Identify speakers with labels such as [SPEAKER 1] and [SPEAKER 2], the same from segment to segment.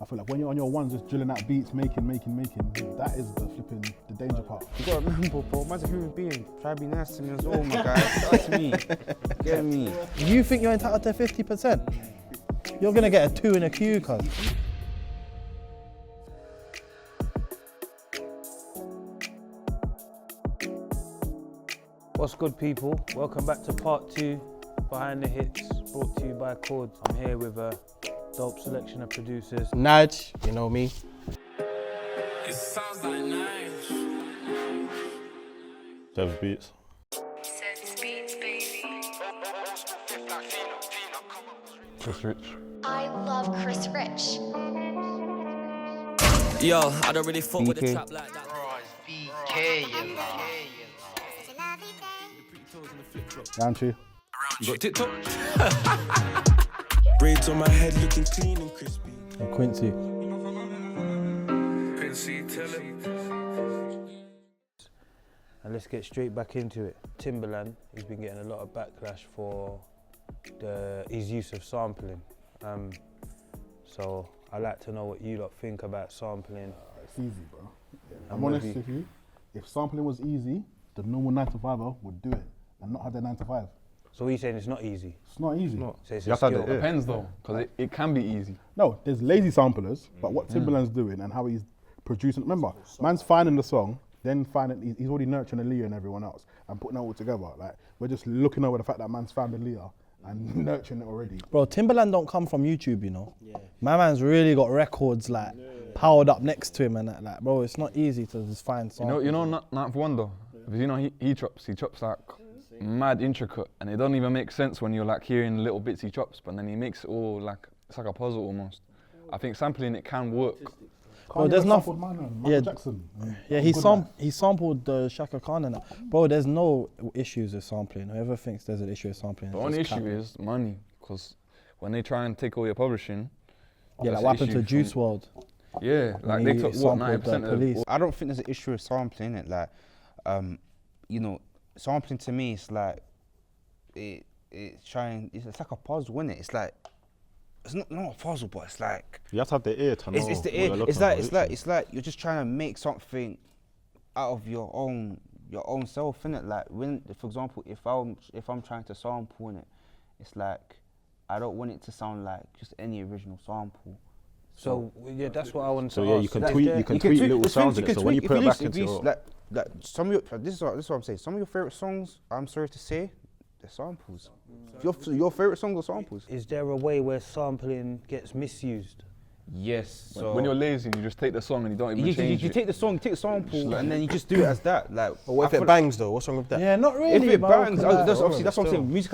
[SPEAKER 1] I feel like when you're on your ones, just drilling out beats, making, that is the danger part.
[SPEAKER 2] You gotta remember, bro, man's a human being. Try to be nice to me as well, my guy. That's me. Get me.
[SPEAKER 3] You think you're entitled to 50%? You're gonna get a 2 in a queue, cuz.
[SPEAKER 4] What's good, people? Welcome back to part 2, Behind the Hits, brought to you by Chords. I'm here with a dope selection of producers.
[SPEAKER 3] Nyge, you know me.
[SPEAKER 5] It sounds like Nyge.
[SPEAKER 6] Sebz beats.
[SPEAKER 7] Sebz beats, baby.
[SPEAKER 6] Chris Rich.
[SPEAKER 7] I love Chris Rich.
[SPEAKER 5] Yo, I don't really fuck with the
[SPEAKER 2] Bkay.
[SPEAKER 5] trap like that.
[SPEAKER 8] Bkay, you know.
[SPEAKER 1] Roundtrie.
[SPEAKER 5] You got TikTok?
[SPEAKER 9] Braids on my head looking clean and crispy.
[SPEAKER 3] And Quincy.
[SPEAKER 5] Quincy Tellem.
[SPEAKER 4] And let's get straight back into it. Timberland, he's been getting a lot of backlash for his use of sampling. So I'd like to know what you lot think about sampling.
[SPEAKER 1] It's easy, bro. I'm honest with you. If sampling was easy, the normal 9-to-5er would do it and not have their 9-to-5.
[SPEAKER 4] So what are you saying, it's not easy?
[SPEAKER 1] It's not easy.
[SPEAKER 4] So it's
[SPEAKER 6] You
[SPEAKER 4] a
[SPEAKER 6] have to have
[SPEAKER 4] skill.
[SPEAKER 6] the ear.
[SPEAKER 10] Depends though, because it can be easy.
[SPEAKER 1] No, there's lazy samplers, but what Timberland's doing and how he's producing. Remember, man's finding the song, then he's already nurturing Aaliyah and everyone else and putting it all together. Like, we're just looking over the fact that man's found Aaliyah and nurturing it already.
[SPEAKER 3] Bro, Timberland don't come from YouTube, you know. Yeah. My man's really got records like powered up next to him and that. Like, bro, it's not easy to just find songs.
[SPEAKER 10] You know, not for wonder. Because you know he chops like mad intricate, and it doesn't even make sense when you're like hearing little bits he chops, but then he makes it all like it's like a puzzle almost. I think sampling it can work.
[SPEAKER 3] Bro, there's no
[SPEAKER 1] Michael Jackson.
[SPEAKER 3] Yeah, he sampled the Shaka Khan and that. Bro, there's no issues with sampling. Whoever thinks there's an issue with sampling.
[SPEAKER 10] The only issue is money, because when they try and take all your publishing,
[SPEAKER 3] yeah, like
[SPEAKER 10] that's
[SPEAKER 3] what
[SPEAKER 10] an
[SPEAKER 3] happened to
[SPEAKER 10] issue
[SPEAKER 3] Juice
[SPEAKER 10] from-
[SPEAKER 3] WRLD.
[SPEAKER 10] Yeah, like they took what 90% of
[SPEAKER 3] Police.
[SPEAKER 2] I don't think there's an issue with sampling it. Like, you know, sampling to me, it's like it's like a puzzle, isn't it? It's like it's not a puzzle, but it's like
[SPEAKER 6] You have to have the ear to know.
[SPEAKER 2] it's the
[SPEAKER 6] what you're
[SPEAKER 2] ear.
[SPEAKER 6] looking
[SPEAKER 2] It's
[SPEAKER 6] for,
[SPEAKER 2] like you're just trying to make something out of your own self, innit? Like when, for example, if I'm trying to sample in it, it's like I don't want it to sound like just any original sample.
[SPEAKER 4] So yeah, that's what I want to
[SPEAKER 6] So
[SPEAKER 4] ask.
[SPEAKER 6] yeah, you can tweak little sounds in it. So when you put it back into your...
[SPEAKER 2] like some of your, this is what I'm saying. Some of your favorite songs, I'm sorry to say, they're samples. Your favorite songs are samples.
[SPEAKER 4] Is there a way where sampling gets misused?
[SPEAKER 2] Yes. So
[SPEAKER 10] when you're lazy, you just take the song and you don't even change
[SPEAKER 2] you
[SPEAKER 10] it.
[SPEAKER 2] take the song, you take the sample, and then you just do it as that. Like,
[SPEAKER 8] But what if it bangs though? What's wrong with that?
[SPEAKER 3] Yeah, not really.
[SPEAKER 2] if it
[SPEAKER 3] bro,
[SPEAKER 2] bangs,
[SPEAKER 3] 'cause
[SPEAKER 2] that's
[SPEAKER 3] like-
[SPEAKER 2] what I'm saying. Music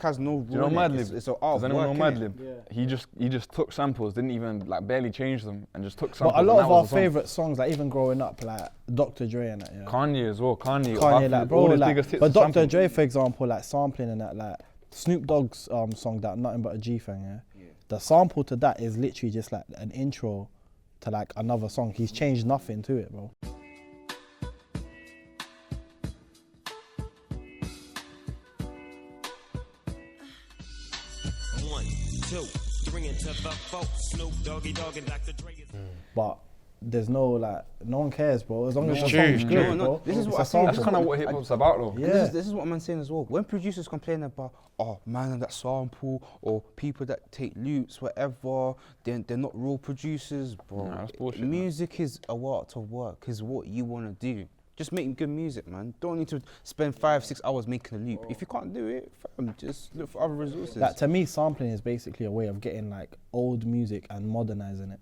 [SPEAKER 2] has no rule.
[SPEAKER 10] Do you know
[SPEAKER 2] in it.
[SPEAKER 10] Madlib?
[SPEAKER 2] It's an art
[SPEAKER 10] Does
[SPEAKER 2] of
[SPEAKER 10] anyone
[SPEAKER 2] work,
[SPEAKER 10] know
[SPEAKER 2] innit?
[SPEAKER 10] Madlib? He just took samples, didn't even like barely change them, and just took samples.
[SPEAKER 3] But a lot
[SPEAKER 10] and
[SPEAKER 3] of
[SPEAKER 10] that
[SPEAKER 3] our
[SPEAKER 10] was the song.
[SPEAKER 3] favourite songs, like even growing up, like Dr. Dre and that, yeah.
[SPEAKER 10] Kanye as well. Kanye
[SPEAKER 3] Like, bro,
[SPEAKER 10] all his
[SPEAKER 3] like,
[SPEAKER 10] biggest hits
[SPEAKER 3] but
[SPEAKER 10] are
[SPEAKER 3] Dr.
[SPEAKER 10] sampled.
[SPEAKER 3] Dre, for example, like sampling and that, like Snoop Dogg's song, that Nothing But a G thing, yeah? The sample to that is literally just like an intro to like another song. He's changed nothing to it, bro. But there's no like, no one cares, bro. As long as the song's good, bro.
[SPEAKER 2] This is
[SPEAKER 3] It's
[SPEAKER 2] what I
[SPEAKER 3] a
[SPEAKER 2] think.
[SPEAKER 10] That's
[SPEAKER 3] sample.
[SPEAKER 10] kind of what hip hop's about, though.
[SPEAKER 2] And this is what I'm saying as well. When producers complain about, oh man, that sample, or people that take loops, whatever, they're not real producers, bro.
[SPEAKER 10] Nah, that's bullshit, man.
[SPEAKER 2] Music is a art of work, is what you want to do. Just make good music, man. Don't need to spend 5-6 hours making a loop. If you can't do it, fam, just look for other resources.
[SPEAKER 3] Like, to me, sampling is basically a way of getting like old music and modernizing it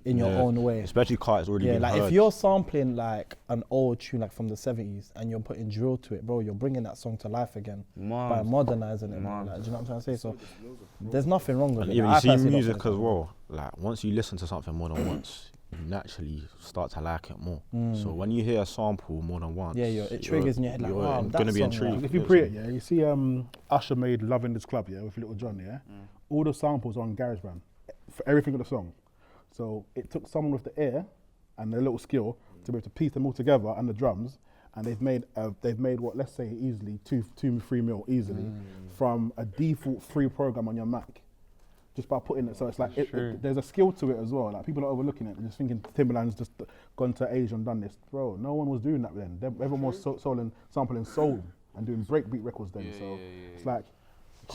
[SPEAKER 3] in your own way.
[SPEAKER 6] Especially car, it's already
[SPEAKER 3] Yeah,
[SPEAKER 6] been
[SPEAKER 3] like
[SPEAKER 6] heard.
[SPEAKER 3] if you're sampling like an old tune like from the 70s and you're putting drill to it, bro, you're bringing that song to life again by modernizing it. Bro. Like, do you know what I'm trying to say? So there's nothing wrong with
[SPEAKER 6] And
[SPEAKER 3] it.
[SPEAKER 6] even
[SPEAKER 3] I
[SPEAKER 6] you see
[SPEAKER 3] personally don't
[SPEAKER 6] music
[SPEAKER 3] think
[SPEAKER 6] as
[SPEAKER 3] it's
[SPEAKER 6] well, like once you listen to something more than once, you naturally start to like it more. So when you hear a sample more than once,
[SPEAKER 3] Yeah, it triggers in your head like,
[SPEAKER 6] you're
[SPEAKER 3] wow,
[SPEAKER 6] gonna
[SPEAKER 3] that
[SPEAKER 6] be
[SPEAKER 3] song,
[SPEAKER 6] intrigued.
[SPEAKER 3] like-
[SPEAKER 1] If you pre it, yeah, you see Usher made Love in This Club, yeah, with Little John, yeah? All the samples are on GarageBand, for everything of the song. So it took someone with the ear and the little skill to be able to piece them all together and the drums, and they've made what, let's say easily 2-3 mil easily from a default free program on your Mac. just by putting it. So it's like there's a skill to it as well. Like people are overlooking it and just thinking Timberland's just gone to Asia and done this. Bro, no one was doing that then. Everyone was sampling soul and doing breakbeat records then. It's like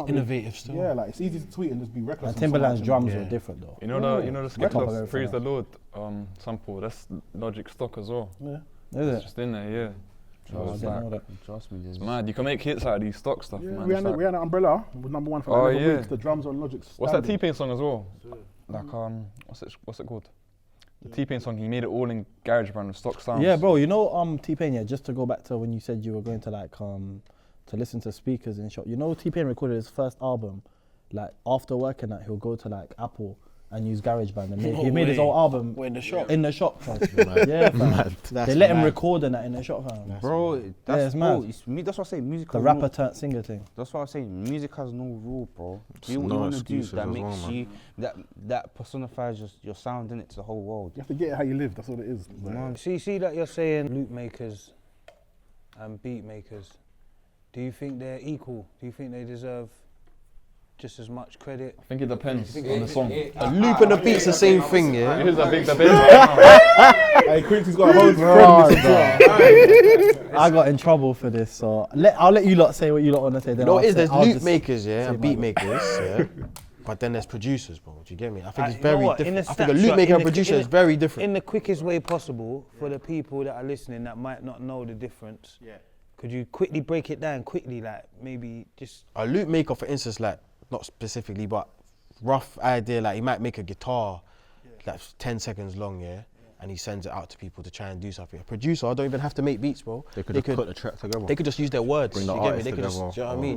[SPEAKER 8] Innovative still.
[SPEAKER 1] Yeah, like it's easy to tweet and just be reckless.
[SPEAKER 3] And Timberland's drums were different though.
[SPEAKER 10] You know the sketch
[SPEAKER 3] popular
[SPEAKER 10] of
[SPEAKER 3] for
[SPEAKER 10] Praise
[SPEAKER 3] that.
[SPEAKER 10] the Lord sample. That's Logic stock as well.
[SPEAKER 3] Yeah.
[SPEAKER 10] It's
[SPEAKER 3] Is it?
[SPEAKER 10] just in there, yeah.
[SPEAKER 3] Oh, I
[SPEAKER 10] it's
[SPEAKER 3] didn't
[SPEAKER 10] like,
[SPEAKER 3] know that.
[SPEAKER 2] Trust me,
[SPEAKER 10] it's mad. You can make hits out of these stock stuff,
[SPEAKER 1] Yeah,
[SPEAKER 10] man.
[SPEAKER 1] we
[SPEAKER 10] It's
[SPEAKER 1] had
[SPEAKER 10] like-
[SPEAKER 1] an umbrella. Was number one for 11
[SPEAKER 10] yeah.
[SPEAKER 1] weeks. The drums on Logic.
[SPEAKER 10] What's that
[SPEAKER 1] standard.
[SPEAKER 10] T-Pain song as well? Like what's it called? The T-Pain song. He made it all in GarageBand with stock sounds.
[SPEAKER 3] Yeah, bro. You know, T-Pain. Yeah, just to go back to when you said you were going to like to listen to speakers in shop. You know, T-Pain recorded his first album. Like after working that, he'll go to like Apple and use GarageBand and he made his whole album
[SPEAKER 8] in the shop.
[SPEAKER 3] In the shop, fam. Yeah, fam. They let him record in that in the shop, fam.
[SPEAKER 2] Bro,
[SPEAKER 3] it's mad.
[SPEAKER 2] That's what I say. Music.
[SPEAKER 3] The rapper turned singer thing.
[SPEAKER 2] That's what I'm saying. Music has no rule, bro. Do what
[SPEAKER 6] no
[SPEAKER 2] you want to do
[SPEAKER 6] excuses
[SPEAKER 2] that
[SPEAKER 6] as
[SPEAKER 2] makes
[SPEAKER 6] well, man.
[SPEAKER 2] you that personifies your sound in it to the whole world.
[SPEAKER 1] You have to get it how you live. That's what it is.
[SPEAKER 2] Man,
[SPEAKER 4] See that you're saying loop makers and beat makers. Do you think they're equal? Do you think they deserve just as much credit?
[SPEAKER 10] I think it depends on the song.
[SPEAKER 8] A loop and a beat's the same thing, yeah?
[SPEAKER 10] It is a big debate.
[SPEAKER 1] Hey, Quincy's got a whole friend.
[SPEAKER 3] I got in trouble for this, so I'll let you lot say what you lot want to say. Then
[SPEAKER 8] No,
[SPEAKER 3] I'll
[SPEAKER 8] it is.
[SPEAKER 3] say-
[SPEAKER 8] There's
[SPEAKER 3] I'll
[SPEAKER 8] loop
[SPEAKER 3] just
[SPEAKER 8] makers, yeah,
[SPEAKER 3] say
[SPEAKER 8] and
[SPEAKER 3] my
[SPEAKER 8] beat
[SPEAKER 3] bit.
[SPEAKER 8] makers, yeah. But then there's producers, bro. Do you get me? I think it's
[SPEAKER 4] You know
[SPEAKER 8] very
[SPEAKER 4] what? In
[SPEAKER 8] different.
[SPEAKER 4] the
[SPEAKER 8] I think a
[SPEAKER 4] snapshot,
[SPEAKER 8] loop maker
[SPEAKER 4] in
[SPEAKER 8] and
[SPEAKER 4] the-
[SPEAKER 8] producer
[SPEAKER 4] in
[SPEAKER 8] is
[SPEAKER 4] the-
[SPEAKER 8] very different.
[SPEAKER 4] In the quickest way possible for the people that are listening that might not know the difference. Yeah. Could you quickly break it down quickly, like maybe just
[SPEAKER 8] A loop maker, for instance, like not specifically, but rough idea, like he might make a guitar that's 10 seconds long, yeah, and he sends it out to people to try and do something. A producer don't even have to make beats, bro.
[SPEAKER 6] They could just put the track together.
[SPEAKER 8] They could just use their words.
[SPEAKER 6] Bring the
[SPEAKER 8] you get me?
[SPEAKER 6] artist
[SPEAKER 8] They could just,
[SPEAKER 6] together,
[SPEAKER 8] do you know what I
[SPEAKER 6] or
[SPEAKER 8] mean?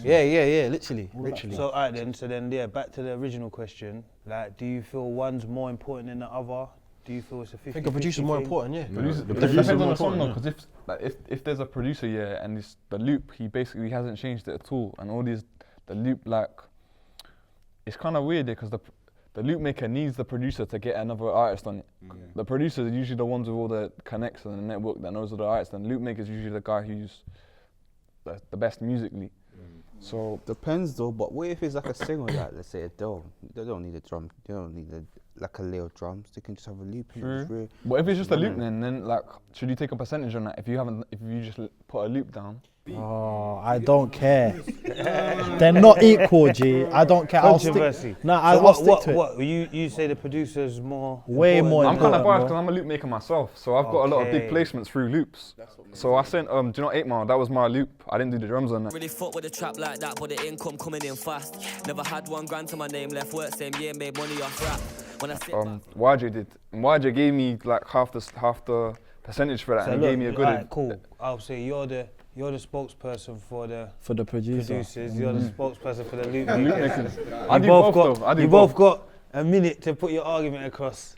[SPEAKER 6] whatever.
[SPEAKER 8] Yeah, literally.
[SPEAKER 4] So alright then, yeah, back to the original question. Like, do you feel one's more important than the other? Do you feel it's a 50-50
[SPEAKER 8] I think a producer's more
[SPEAKER 4] thing?
[SPEAKER 8] important, yeah.
[SPEAKER 10] It depends on the song though, because if there's a producer, yeah, and it's the loop, he basically hasn't changed it at all, and all these, the loop, like, it's kind of weird because the loop maker needs the producer to get another artist on it. The producers are usually the ones with all the connects and the network that knows all the artists, and loop maker is usually the guy who's the best musically. So
[SPEAKER 2] depends though. But what if it's like a singer, like let's say Adele? They don't need a drum. They don't need like a layer of drums. They can just have a loop.
[SPEAKER 10] true. But if it's just a loop, then like, should you take a percentage on that? If you just put a loop down.
[SPEAKER 3] Oh, I don't care. They're not equal, G. I don't care.
[SPEAKER 4] Controversy.
[SPEAKER 3] I'll stick to it.
[SPEAKER 4] What you say the producer's more
[SPEAKER 3] Way
[SPEAKER 4] important
[SPEAKER 3] more
[SPEAKER 10] I'm kind of
[SPEAKER 3] important,
[SPEAKER 10] biased
[SPEAKER 3] bro.
[SPEAKER 10] because I'm a loop maker myself, so I've got a lot of big
[SPEAKER 4] Okay.
[SPEAKER 10] placements through loops. So I sent, do you know 8 Mile? That was my loop. I didn't do the drums on that.
[SPEAKER 5] Really fought with a trap like that, but the income coming in fast. Never had $1 to my name, left work same year, made money off rap. When I sit
[SPEAKER 10] YJ did. And YJ gave me like half the percentage for that,
[SPEAKER 4] So
[SPEAKER 10] and
[SPEAKER 4] look,
[SPEAKER 10] he gave me a good.
[SPEAKER 4] alright, cool. I'll say you're the spokesperson for the
[SPEAKER 3] producer.
[SPEAKER 4] producers. You're the spokesperson for the loop
[SPEAKER 10] loop
[SPEAKER 4] makers.
[SPEAKER 10] makers. I do
[SPEAKER 4] both
[SPEAKER 10] both though. I do
[SPEAKER 4] you
[SPEAKER 10] both.
[SPEAKER 4] both got a minute to put your argument across.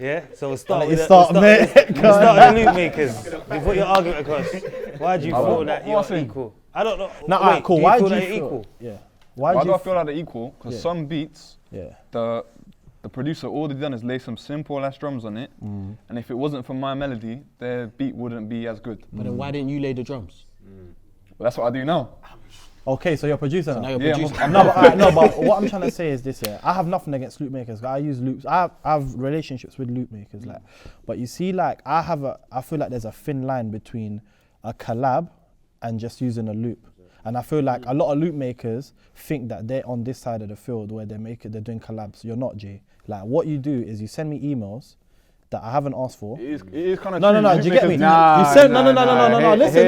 [SPEAKER 4] Yeah, so we'll start
[SPEAKER 3] Let
[SPEAKER 4] with
[SPEAKER 3] you
[SPEAKER 4] the,
[SPEAKER 3] start, mate.
[SPEAKER 4] we'll start with the loop makers. You put your argument across. Why do you feel that
[SPEAKER 10] what
[SPEAKER 4] you're
[SPEAKER 10] I'm saying?
[SPEAKER 4] equal? I don't know.
[SPEAKER 3] No,
[SPEAKER 4] Wait,
[SPEAKER 3] alright, cool.
[SPEAKER 4] do you
[SPEAKER 3] Why
[SPEAKER 4] feel
[SPEAKER 3] do you
[SPEAKER 4] that you're
[SPEAKER 3] feel?
[SPEAKER 4] equal?
[SPEAKER 3] Yeah.
[SPEAKER 10] Why do
[SPEAKER 3] you
[SPEAKER 10] I feel like they're equal? Because
[SPEAKER 3] Yeah.
[SPEAKER 10] some beats,
[SPEAKER 3] Yeah.
[SPEAKER 10] the producer, all they done is lay some simple ass drums on it, and if it wasn't for my melody, their beat wouldn't be as good.
[SPEAKER 8] But then why didn't you lay the drums?
[SPEAKER 10] Well, that's what I do now.
[SPEAKER 3] Okay, so you're a producer
[SPEAKER 8] Now
[SPEAKER 3] now.
[SPEAKER 8] you're
[SPEAKER 10] Yeah,
[SPEAKER 8] producer.
[SPEAKER 3] But what I'm trying to say is this, yeah. I have nothing against loop makers. I use loops. I have relationships with loop makers, like. But you see, like, I feel like there's a thin line between a collab and just using a loop. And I feel like a lot of loop makers think that they're on this side of the field where they're doing collabs. You're not, G. Like, what you do is you send me emails that I haven't asked for.
[SPEAKER 10] It is kind of
[SPEAKER 3] No, do you get me? You send no. Listen,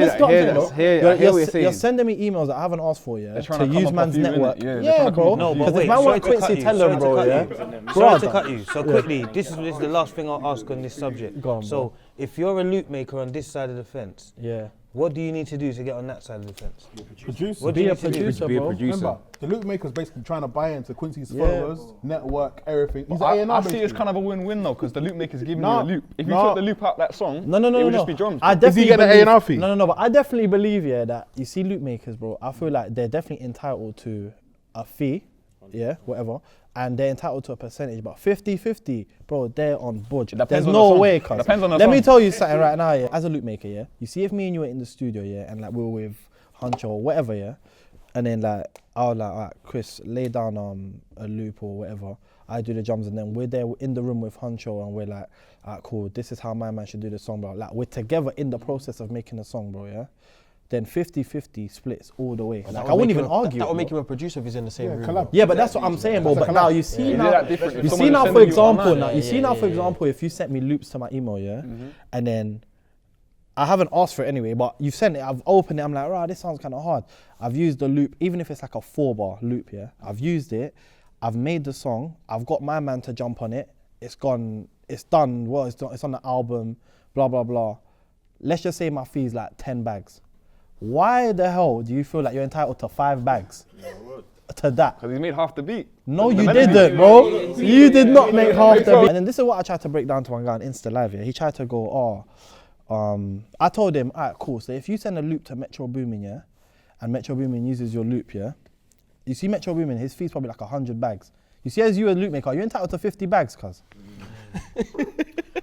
[SPEAKER 3] listen. You're sending me emails that I haven't asked for, yeah,
[SPEAKER 10] They're trying
[SPEAKER 3] to
[SPEAKER 10] to come
[SPEAKER 3] use
[SPEAKER 10] up
[SPEAKER 3] man's
[SPEAKER 10] off you, innit?
[SPEAKER 3] network.
[SPEAKER 10] Yeah, they're
[SPEAKER 3] Yeah,
[SPEAKER 10] trying to come
[SPEAKER 3] bro.
[SPEAKER 10] up
[SPEAKER 4] No,
[SPEAKER 10] off
[SPEAKER 4] but
[SPEAKER 3] Because
[SPEAKER 4] wait,
[SPEAKER 3] if man
[SPEAKER 4] sorry
[SPEAKER 3] want
[SPEAKER 4] to cut
[SPEAKER 3] Quincy
[SPEAKER 4] you,
[SPEAKER 3] Tellem, bro, yeah.
[SPEAKER 4] Sorry to cut you. So quickly, this is the last thing I'll ask on this subject.
[SPEAKER 3] Go on,
[SPEAKER 4] so
[SPEAKER 3] bro.
[SPEAKER 4] if you're a loop maker on this side of the fence,
[SPEAKER 3] Yeah.
[SPEAKER 4] what do you need to do to get on that side of the fence?
[SPEAKER 1] Producer.
[SPEAKER 4] What do
[SPEAKER 3] Be
[SPEAKER 4] you
[SPEAKER 3] a
[SPEAKER 4] need to do?
[SPEAKER 3] producer, bro.
[SPEAKER 1] Remember, the loop maker's basically trying to buy into Quincy's
[SPEAKER 3] Yeah.
[SPEAKER 1] followers, network, everything. He's
[SPEAKER 10] I
[SPEAKER 1] A&R
[SPEAKER 10] see it's
[SPEAKER 1] basically.
[SPEAKER 10] kind of a win-win though, because the loop maker's giving
[SPEAKER 1] No,
[SPEAKER 10] you a loop. If you
[SPEAKER 1] no.
[SPEAKER 10] took the loop out that song,
[SPEAKER 3] No,
[SPEAKER 10] it would just be drums.
[SPEAKER 3] I
[SPEAKER 1] Is he
[SPEAKER 3] definitely
[SPEAKER 1] getting an
[SPEAKER 3] believe-
[SPEAKER 1] A&R fee?
[SPEAKER 3] No, but I definitely believe, yeah, that you see loop makers, bro. I feel like they're definitely entitled to a fee, yeah, whatever, and they're entitled to a percentage. But 50-50, bro, they're on budge.
[SPEAKER 10] Depends
[SPEAKER 3] There's
[SPEAKER 10] on the
[SPEAKER 3] no
[SPEAKER 10] song.
[SPEAKER 3] way, cuz.
[SPEAKER 10] Depends on the
[SPEAKER 3] Let me
[SPEAKER 10] song.
[SPEAKER 3] tell you something right now, yeah. As a loop maker, yeah, you see if me and you were in the studio, yeah, and like we were with Huncho or whatever, yeah, And then like I was like, alright, Chris, lay down a loop or whatever. I do the drums, and then we're there in the room with Huncho, and we're like, alright, cool. This is how my man should do the song, bro. Like we're together in the process of making the song, bro. Yeah. Then 50-50 splits all the way. Like I wouldn't even argue.
[SPEAKER 8] That would make him a producer if he's in the same room.
[SPEAKER 1] collab.
[SPEAKER 3] Yeah, but that's what I'm saying, bro. But now you see
[SPEAKER 10] Is it
[SPEAKER 3] now,
[SPEAKER 10] that different if
[SPEAKER 3] you
[SPEAKER 10] someone
[SPEAKER 3] see
[SPEAKER 10] is
[SPEAKER 3] now, for
[SPEAKER 10] sending you
[SPEAKER 3] example,
[SPEAKER 10] online?
[SPEAKER 3] now you see now, for example, if you sent me loops to my email, yeah, and then I haven't asked for it anyway, but you've sent it, I've opened it, I'm like, right, this sounds kind of hard. I've used the loop, even if it's like a 4-bar loop, yeah. I've used it, I've made the song, I've got my man to jump on it, it's gone, it's done, well, it's on the album, blah, blah, blah. Let's just say my fee's like 10 bags. Why the hell do you feel like you're entitled to 5 bags? To that?
[SPEAKER 10] Because he's made half the beat.
[SPEAKER 3] No, you didn't, bro. You did not make half the beat. And then this is what I tried to break down to one guy on Insta Live, yeah. He tried to go, I told him, alright, cool. So if you send a loop to Metro Boomin, yeah, and Metro Boomin uses your loop, yeah, you see Metro Boomin, his fee's probably like 100 bags. You see, as you a loop maker, you're entitled to 50 bags, cuz.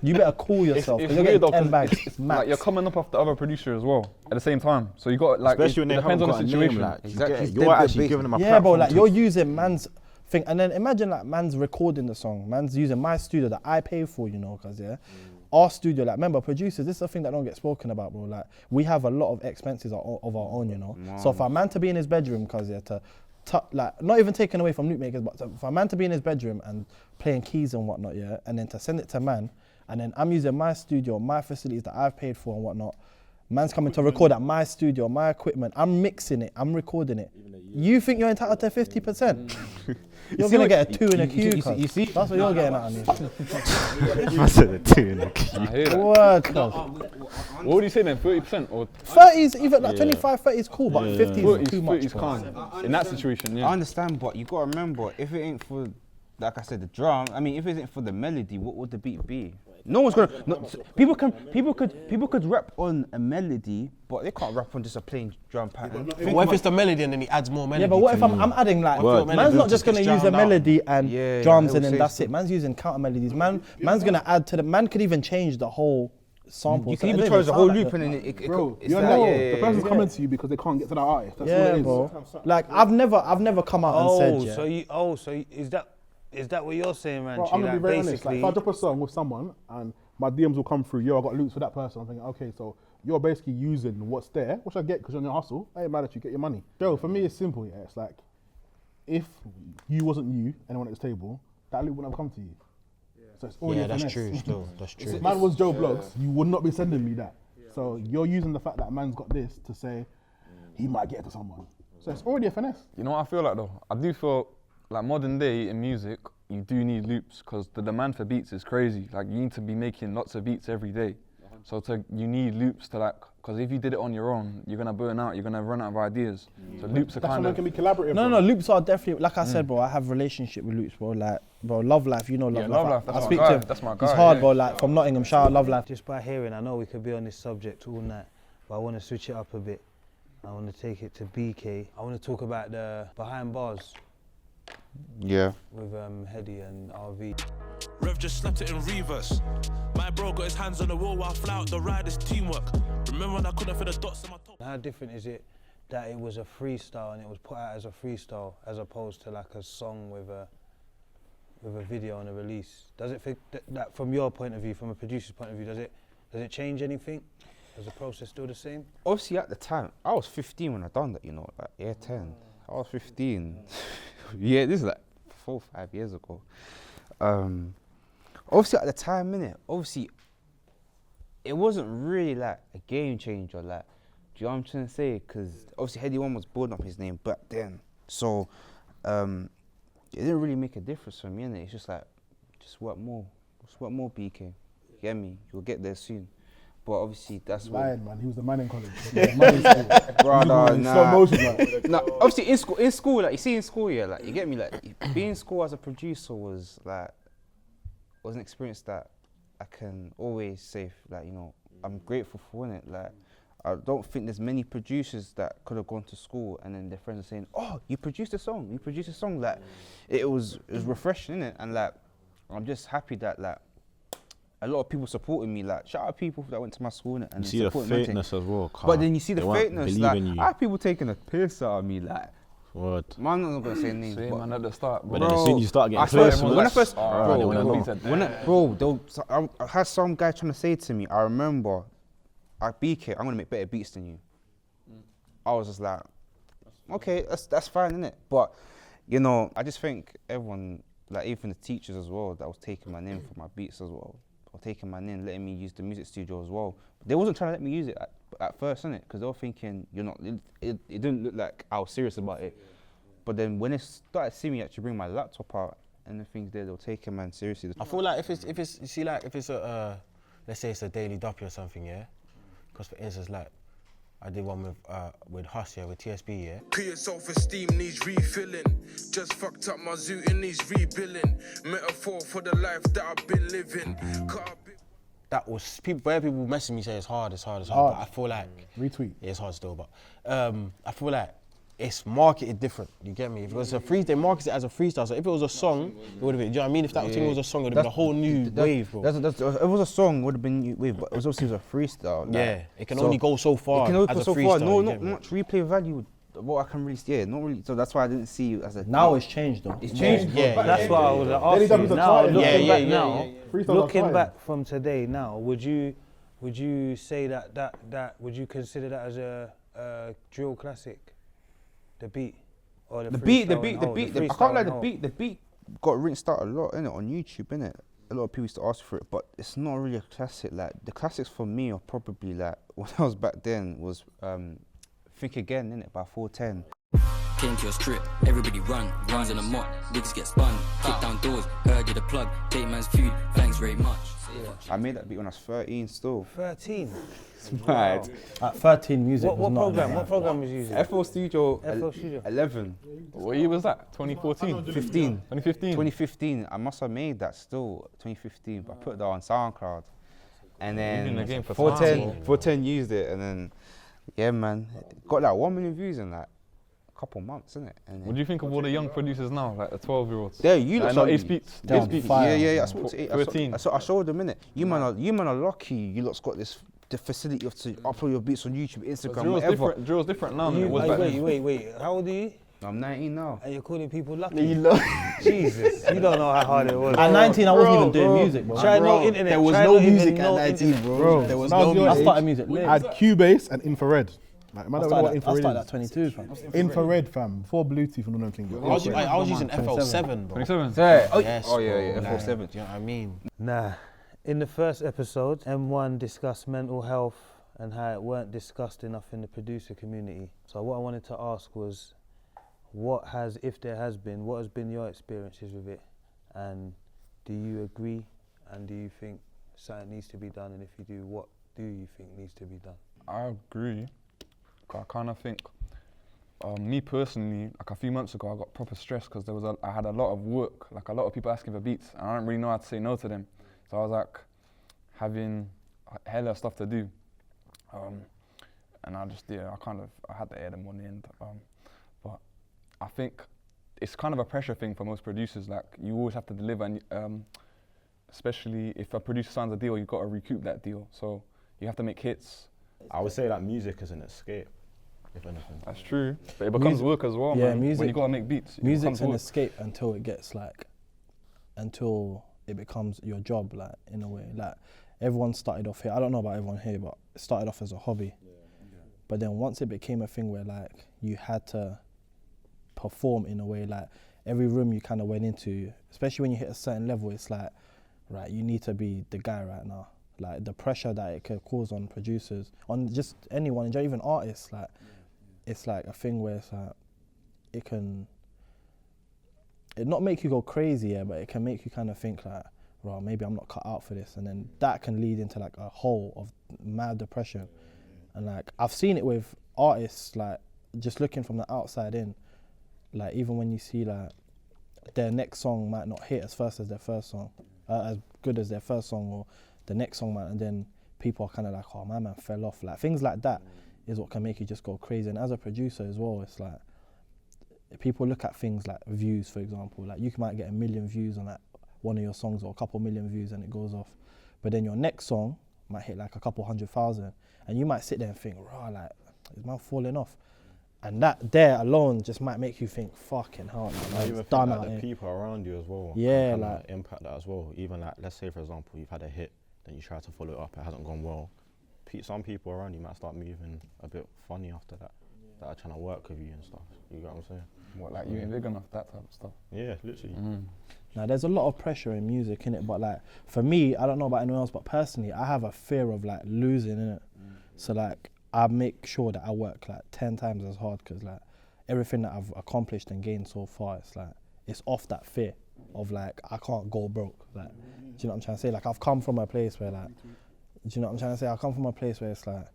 [SPEAKER 3] You better cool yourself.
[SPEAKER 10] It's
[SPEAKER 3] You're
[SPEAKER 10] weird
[SPEAKER 3] getting
[SPEAKER 10] though,
[SPEAKER 3] 10 bags. It's
[SPEAKER 10] like
[SPEAKER 3] max.
[SPEAKER 10] you're coming up off the other producer as well at the same time. So you got like,
[SPEAKER 6] Especially when
[SPEAKER 10] it
[SPEAKER 6] they
[SPEAKER 10] depends
[SPEAKER 6] haven't
[SPEAKER 10] on the
[SPEAKER 6] got a name,
[SPEAKER 10] situation.
[SPEAKER 6] like,
[SPEAKER 2] Exactly.
[SPEAKER 6] you're actually giving them a
[SPEAKER 3] Yeah,
[SPEAKER 6] platform.
[SPEAKER 3] bro, like
[SPEAKER 6] to-
[SPEAKER 3] you're using man's thing, and then imagine like man's recording the song, man's using my studio that I pay for, you know, cause yeah, our studio, like remember producers, this is a thing that don't get spoken about, bro. Like we have a lot of expenses of our own, you know. So for a man to be in his bedroom, cause yeah, like not even taken away from loop makers, but for a man to be in his bedroom and playing keys and whatnot, yeah, and then to send it to man, and then I'm using my studio, my facilities that I've paid for and whatnot. Man's coming to record at my studio, my equipment. I'm mixing it, I'm recording it. You think you're entitled to 50%? You're gonna get a 2 in a queue.
[SPEAKER 2] You see?
[SPEAKER 3] That's what you're getting at me.
[SPEAKER 6] I said a 2 in a key.
[SPEAKER 10] I hear that.
[SPEAKER 3] Word, cuz.
[SPEAKER 10] What would you say then? 30% or
[SPEAKER 3] 30s, even like 25, 30 is cool, but 50 is
[SPEAKER 10] 30's,
[SPEAKER 3] too much.
[SPEAKER 10] 30's
[SPEAKER 3] bro.
[SPEAKER 10] calm. In that situation,
[SPEAKER 2] I
[SPEAKER 10] yeah.
[SPEAKER 2] understand, but you gotta remember, if it ain't for, like I said, the drum. I mean, if it isn't for the melody, what would the beat be? No one's gonna. No, people could rap on a melody, but they can't rap on just a plain drum pattern.
[SPEAKER 8] What if it's the melody and then he adds more melody?
[SPEAKER 3] Yeah, but what if
[SPEAKER 8] to
[SPEAKER 3] I'm adding like,
[SPEAKER 6] Word.
[SPEAKER 3] man's not just gonna
[SPEAKER 8] Just
[SPEAKER 3] use a
[SPEAKER 8] drowned out.
[SPEAKER 3] melody and
[SPEAKER 2] Yeah,
[SPEAKER 3] drums
[SPEAKER 2] yeah,
[SPEAKER 3] and then
[SPEAKER 2] he'll
[SPEAKER 3] that's
[SPEAKER 2] say
[SPEAKER 3] it. Man's using counter melodies. Man's gonna add to the, man could even change the whole sample.
[SPEAKER 2] You
[SPEAKER 3] So
[SPEAKER 2] can
[SPEAKER 3] it
[SPEAKER 2] even
[SPEAKER 3] don't
[SPEAKER 2] choose the
[SPEAKER 3] sound
[SPEAKER 2] whole
[SPEAKER 3] like
[SPEAKER 2] loop
[SPEAKER 3] the-
[SPEAKER 2] and then it
[SPEAKER 1] Bro,
[SPEAKER 2] it's
[SPEAKER 1] you
[SPEAKER 2] like,
[SPEAKER 1] know,
[SPEAKER 2] yeah,
[SPEAKER 1] the person's
[SPEAKER 2] yeah.
[SPEAKER 1] coming to you because they can't get to that artist. That's
[SPEAKER 3] Yeah,
[SPEAKER 1] what it is.
[SPEAKER 3] bro. Like I've never come out and said, yeah.
[SPEAKER 4] Is that what you're saying, man?
[SPEAKER 1] Bro, I'm gonna be very honest. Like, if I drop a song with someone and my DMs will come through, yo, I got loops for that person. I'm thinking, okay, so you're basically using what's there, which I get because you're on your hustle. I ain't mad at you, get your money. Joe, for me, it's simple. Yeah, it's like if you wasn't you, anyone at this table, that loop wouldn't have come to you. So it's already
[SPEAKER 8] Yeah,
[SPEAKER 1] a
[SPEAKER 8] that's
[SPEAKER 1] finesse.
[SPEAKER 8] true. Still, that's true.
[SPEAKER 1] If man was Joe Blogs, you would not be sending me that. So you're using the fact that man's got this to say he might get it to someone. So it's already a finesse.
[SPEAKER 10] You know what I feel like though? I do feel like modern day in music, you do need loops because the demand for beats is crazy. Like you need to be making lots of beats every day. So you need loops to like, because if you did it on your own, you're gonna burn out, you're gonna run out of ideas. So loops are
[SPEAKER 1] That's
[SPEAKER 10] kind
[SPEAKER 1] when
[SPEAKER 10] of,
[SPEAKER 1] it can be collaborative.
[SPEAKER 3] No,
[SPEAKER 1] bro.
[SPEAKER 3] loops are definitely, like I said, bro, I have relationship with loops, bro. Like, bro, Love Life, you know Love
[SPEAKER 10] Yeah,
[SPEAKER 3] Life.
[SPEAKER 10] Love Life,
[SPEAKER 3] I
[SPEAKER 10] that's my
[SPEAKER 3] speak
[SPEAKER 10] guy,
[SPEAKER 3] to him.
[SPEAKER 10] that's my
[SPEAKER 3] He's
[SPEAKER 10] guy,
[SPEAKER 3] hard,
[SPEAKER 10] yeah.
[SPEAKER 3] bro, like from Nottingham, shout out Love Life.
[SPEAKER 4] Just by hearing, I know we could be on this subject all night, but I want to switch it up a bit. I want to take it to Bkay. I want to talk about the behind bars
[SPEAKER 2] Yeah.
[SPEAKER 4] with Heady and RV.
[SPEAKER 9] Rev just slapped it in reverse. My bro got his hands on the wheel while fly out the ride is teamwork. Remember when I couldn't fit the dots in my top?
[SPEAKER 4] How different is it that it was a freestyle and it was put out as a freestyle as opposed to like a song with a video and a release? Does it feel that from your point of view, from a producer's point of view, does it change anything? Is the process still the same?
[SPEAKER 2] Obviously, at the time, I was 15 when I done that. You know, like year 10. I was 15. Yeah, this is like 4 or 5 years ago. Obviously, at the time, innit? Obviously, it wasn't really like a game changer. Like, do you know what I'm trying to say? Because obviously, Heady One was building up his name back then. So, it didn't really make a difference for me, innit? It's just like, just work more. Just work more, Bkay. You get me? You'll get there soon. But obviously, that's what.
[SPEAKER 1] Lying, man. He was the man in college. He was the man in school.
[SPEAKER 2] Brother,
[SPEAKER 1] In slow
[SPEAKER 2] nah.
[SPEAKER 1] motion, like.
[SPEAKER 2] Nah, obviously in school, like you see in school, yeah, like you get me, like being in school as a producer was an experience that I can always say, like, you know, I'm grateful for it. Like, I don't think there's many producers that could have gone to school and then their friends are saying, "Oh, you produced a song, Like, it was refreshing, innit? And like, I'm just happy that like a lot of people supported me. Like, shout out people that went to my school and
[SPEAKER 6] You see the
[SPEAKER 2] supported my thing.
[SPEAKER 6] fakeness as well.
[SPEAKER 2] But then you see the
[SPEAKER 6] they weren't
[SPEAKER 2] fakeness,
[SPEAKER 6] believing
[SPEAKER 2] like,
[SPEAKER 6] you.
[SPEAKER 2] I have people taking a piss out of me, like,
[SPEAKER 6] Word.
[SPEAKER 2] Man, I'm not gonna say names.
[SPEAKER 10] See,
[SPEAKER 2] but
[SPEAKER 10] man, at the start,
[SPEAKER 6] But
[SPEAKER 10] bro.
[SPEAKER 6] then as soon as you start getting
[SPEAKER 2] I swear,
[SPEAKER 6] personal,
[SPEAKER 2] when I first,
[SPEAKER 6] alright, they wanna know.
[SPEAKER 2] I had some guy trying to say to me, I remember, at Bkay, I'm gonna make better beats than you. I was just like, okay, that's fine, innit? But, you know, I just think everyone, like even the teachers as well, that was taking my name for my beats as well, or taking my name, letting me use the music studio as well. They wasn't trying to let me use it at first, innit? Because they were thinking, you're not, it didn't look like I was serious about it. But then when they started seeing me actually bring my laptop out and the things there, they were taking man seriously.
[SPEAKER 8] I feel like if it's you see like if it's a let's say it's a daily duppy or something, yeah. Because for instance, like I did one with Huss, yeah, with TSB, yeah.
[SPEAKER 9] Clear self-esteem needs refilling. Just fucked up my zoo, it needs rebuilding. Metaphor for the life that I've been living.
[SPEAKER 8] That was where people message me say it's hard. But I feel like
[SPEAKER 1] Retweet.
[SPEAKER 8] Yeah, it's hard still, but I feel like it's marketed different. You get me? If it was a they market it as a freestyle. So if it was a song, it would have been. Do you know what I mean? If that thing was a song, it would have been a whole new wave, bro.
[SPEAKER 2] If it was a song, it would have been new wave, but it was obviously a freestyle. Like,
[SPEAKER 8] yeah, it can only go so far.
[SPEAKER 2] It can only
[SPEAKER 8] as
[SPEAKER 2] go
[SPEAKER 8] a
[SPEAKER 2] so
[SPEAKER 8] freestyle,
[SPEAKER 2] far. No,
[SPEAKER 8] you
[SPEAKER 2] not
[SPEAKER 8] get me?
[SPEAKER 2] much replay value. What I can really, not really. So that's why I didn't see you as a.
[SPEAKER 3] Now it's changed though.
[SPEAKER 2] It's changed.
[SPEAKER 8] Yeah,
[SPEAKER 4] That's why I was
[SPEAKER 1] Daily
[SPEAKER 4] asking.
[SPEAKER 1] Dubs are
[SPEAKER 4] Now,
[SPEAKER 1] tired.
[SPEAKER 4] looking back
[SPEAKER 8] Yeah.
[SPEAKER 4] now,
[SPEAKER 1] Freestyles are
[SPEAKER 4] looking
[SPEAKER 1] tired.
[SPEAKER 4] back from today now, would you say that would you consider that as a drill classic? The beat or
[SPEAKER 2] The beat. I
[SPEAKER 4] freestyle
[SPEAKER 2] can't lie.
[SPEAKER 4] and whole?
[SPEAKER 2] The beat got rinsed out a lot in it on YouTube, innit? A lot of people used to ask for it, but it's not really a classic. Like the classics for me are probably like when I was back then was Think Again, innit, by 410.
[SPEAKER 5] Came to your strip, everybody runs in a mop, bigs get spun, kick down doors, heard you the plug, take man's food, thanks very much.
[SPEAKER 2] I made that beat when I was 13 still.
[SPEAKER 4] 13.
[SPEAKER 2] It's mad.
[SPEAKER 3] At 13, music was
[SPEAKER 4] What
[SPEAKER 3] not
[SPEAKER 4] program?
[SPEAKER 3] like
[SPEAKER 4] What program was you using?
[SPEAKER 2] FL Studio,
[SPEAKER 4] FL Studio.
[SPEAKER 2] 11.
[SPEAKER 10] What year was that? 2014?
[SPEAKER 2] 15.
[SPEAKER 10] 2015?
[SPEAKER 2] 2015. I must have made that still 2015, but I put that on SoundCloud. And
[SPEAKER 10] You've been in the
[SPEAKER 2] then
[SPEAKER 10] game for
[SPEAKER 2] 410 used it, and then, yeah, man, got like 1 million views in like a couple months, innit? And
[SPEAKER 10] What do you think of all the young producers now, like the 12-year-olds?
[SPEAKER 2] Yeah, you
[SPEAKER 10] like,
[SPEAKER 2] look
[SPEAKER 10] not
[SPEAKER 2] so-
[SPEAKER 10] Ace Beats.
[SPEAKER 3] They're
[SPEAKER 10] Ace
[SPEAKER 3] on
[SPEAKER 10] Beats.
[SPEAKER 3] fire.
[SPEAKER 2] Yeah. I spoke to
[SPEAKER 10] 13.
[SPEAKER 2] I showed them, innit? You man are lucky. You lot's got the facility of to upload your beats on YouTube, Instagram, whatever.
[SPEAKER 10] Drill's different now than it was back then.
[SPEAKER 4] Wait. How old are you?
[SPEAKER 2] I'm 19 now.
[SPEAKER 4] And you're calling people lucky? Jesus, you don't know how hard it was.
[SPEAKER 3] At 19, I wasn't even doing music, bro.
[SPEAKER 4] Try no internet.
[SPEAKER 8] There was
[SPEAKER 4] try
[SPEAKER 8] no
[SPEAKER 4] not even
[SPEAKER 8] music at
[SPEAKER 4] no
[SPEAKER 8] 19,
[SPEAKER 4] internet.
[SPEAKER 8] bro. There was
[SPEAKER 1] When I
[SPEAKER 8] no
[SPEAKER 1] was your
[SPEAKER 3] I
[SPEAKER 8] music.
[SPEAKER 3] started music late.
[SPEAKER 1] I had Cubase and infrared. Like, man,
[SPEAKER 3] I
[SPEAKER 1] I don't know what
[SPEAKER 3] started
[SPEAKER 1] infrared
[SPEAKER 3] at
[SPEAKER 1] is.
[SPEAKER 3] 22, fam.
[SPEAKER 1] Infrared, fam. Before Bluetooth and all them things.
[SPEAKER 8] I was using FL7, bro.
[SPEAKER 10] 27?
[SPEAKER 8] Yes,
[SPEAKER 2] Oh, yeah,
[SPEAKER 8] bro, like,
[SPEAKER 2] FL7.
[SPEAKER 8] do you know what I mean?
[SPEAKER 4] Nah. In the first episode, M1 discussed mental health and how it weren't discussed enough in the producer community. So what I wanted to ask was, if there has been, what has been your experiences with it? And do you agree? And do you think something needs to be done? And if you do, what do you think needs to be done?
[SPEAKER 10] I agree. I kind of think, me personally, like a few months ago, I got proper stressed because I had a lot of work, like a lot of people asking for beats, and I don't really know how to say no to them. So I was like having hella stuff to do, and I had to air them on the end. But I think it's kind of a pressure thing for most producers. Like you always have to deliver, and especially if a producer signs a deal, you've got to recoup that deal. So you have to make hits.
[SPEAKER 6] I would say that music is an escape, if anything.
[SPEAKER 10] That's true, but it becomes work as well,
[SPEAKER 3] Yeah,
[SPEAKER 10] man.
[SPEAKER 3] music-
[SPEAKER 10] When you gotta make beats, it
[SPEAKER 3] Music's
[SPEAKER 10] becomes
[SPEAKER 3] an
[SPEAKER 10] work.
[SPEAKER 3] escape until it becomes your job, like, in a way. Like, everyone started off here, I don't know about everyone here, but it started off as a hobby. But then once it became a thing where, like, you had to perform in a way, like, every room you kind of went into, especially when you hit a certain level, it's like, right, you need to be the guy right now. Like, the pressure that it could cause on producers, on just anyone, even artists, like, it's like a thing where it's like, it not make you go crazy, yeah, but it can make you kind of think like, well, maybe I'm not cut out for this, and then that can lead into like a hole of mad depression. And like, I've seen it with artists, like, just looking from the outside in, like, even when you see like their next song might not hit as fast as their first song, as good as their first song, or the next song might, and then people are kind of like, oh, my man fell off. Like, things like that is what can make you just go crazy. And as a producer as well, it's like, people look at things like views, for example. Like, you might get 1 million views on like one of your songs, or a couple million views, and it goes off. But then your next song might hit like a couple 100,000, and you might sit there and think, rah, like, is man falling off? And that there alone just might make you think, fucking hell,
[SPEAKER 6] I
[SPEAKER 3] man,
[SPEAKER 6] even
[SPEAKER 3] it's
[SPEAKER 6] think
[SPEAKER 3] done
[SPEAKER 6] like
[SPEAKER 3] out
[SPEAKER 6] the
[SPEAKER 3] here.
[SPEAKER 6] people around you as well.
[SPEAKER 3] Yeah,
[SPEAKER 6] can kinda
[SPEAKER 3] like-
[SPEAKER 6] impact that as well. Even like, let's say for example, you've had a hit, then you try to follow it up, it hasn't gone well. Some people around you might start moving a bit funny after that, that are trying to work with you and stuff. You get what I'm saying?
[SPEAKER 10] What, like you ain't big enough, that type of stuff?
[SPEAKER 6] Yeah, literally.
[SPEAKER 3] Now, there's a lot of pressure in music, innit? But like, for me, I don't know about anyone else, but personally, I have a fear of like losing, innit? So like, I make sure that I work like 10 times as hard, because like, everything that I've accomplished and gained so far, it's like, it's off that fear of like, I can't go broke. Like, do you know what I'm trying to say? Like, I've come from a place where like, do you know what I'm trying to say? I come from a place where it's like,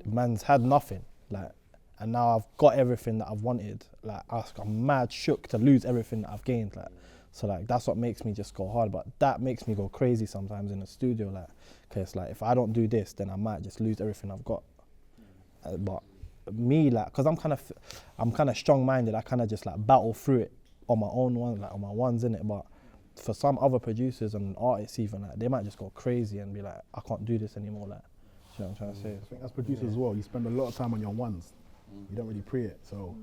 [SPEAKER 3] man's had nothing, like, and now I've got everything that I've wanted. Like, I'm mad shook to lose everything that I've gained. Like, so like, that's what makes me just go hard. But that makes me go crazy sometimes in the studio, like, cause like, if I don't do this, then I might just lose everything I've got. But me, like, cause I'm kind of strong-minded. I kind of just like battle through it on my own one, like on my ones, innit? But for some other producers and artists even, like, they might just go crazy and be like, I can't do this anymore, like, you know what I'm trying to say?
[SPEAKER 1] I think as producers as well, you spend a lot of time on your ones. You don't really pre it. So